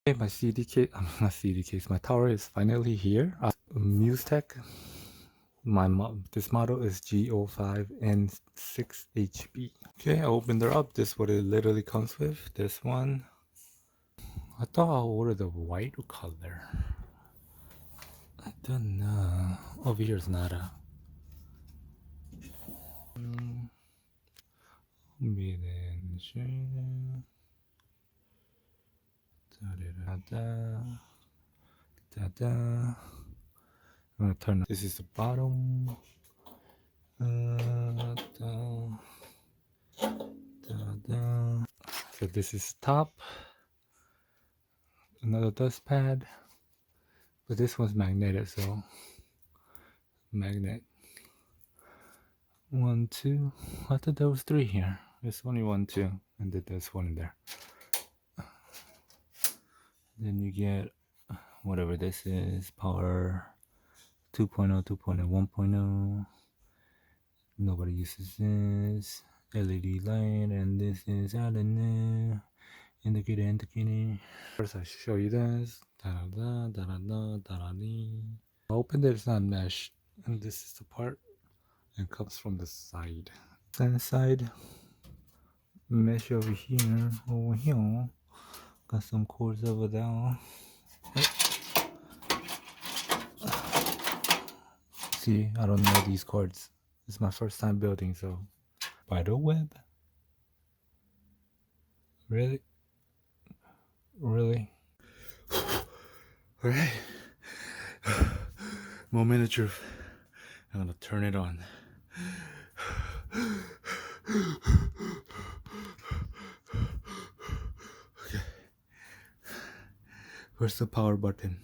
Okay, my CD case, not CD case, my tower is finally here. MUSETEX, this model is G05N6 HB. Okay, I opened her up. This is what it literally comes with. This one. I thought I'll order the white color. I don't know. Over here is nada. I'm gonna turn. This is the bottom. So this is top. Another dust pad, but this one's magnetic, so magnet. 1, 2. I thought there was 3 here. There's only 1, 2, and then there's 1 in there. Then you get whatever this is, power 2.0, 2.0, 1.0. Nobody uses this. LED light, and this is out in there. Indicator. First, I show you this. I opened it, it's not mesh, and this is the part. It comes from the side. Side mesh over here, Got some cords over there. See, I don't know these cords. It's my first time building, so spider web. Really? Alright. Moment of truth. I'm gonna turn it on. Okay. Where's the power button?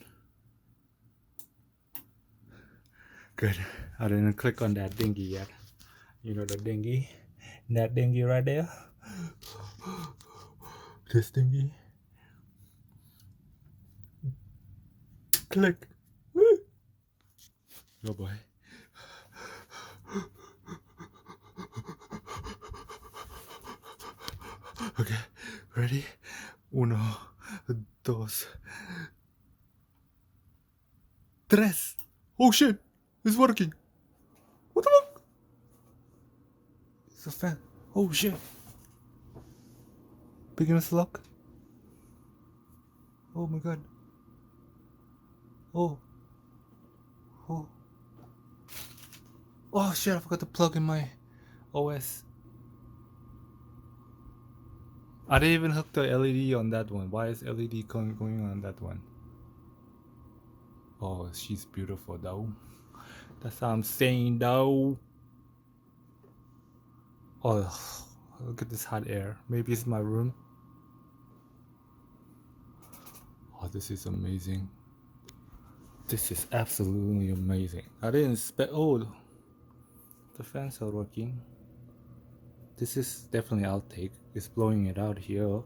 Good. I didn't click on that dinghy yet. You know the dinghy? That dinghy right there? This dinghy? Click. Woo! Oh boy. Okay, ready? 1, 2, 3. Oh shit! It's working! What the fuck? It's a fan. Oh shit! Beginner's luck. Oh my god. Oh shit, I forgot to plug in my OS. I didn't even hook the LED on that one. Why is LED going on that one? Oh, she's beautiful though. That's what I'm saying though. Oh, look at this hot air. Maybe it's my room. Oh, this is amazing. This is absolutely amazing. I didn't expect. Oh, the fans are working. This is definitely outtake. It's blowing it out here.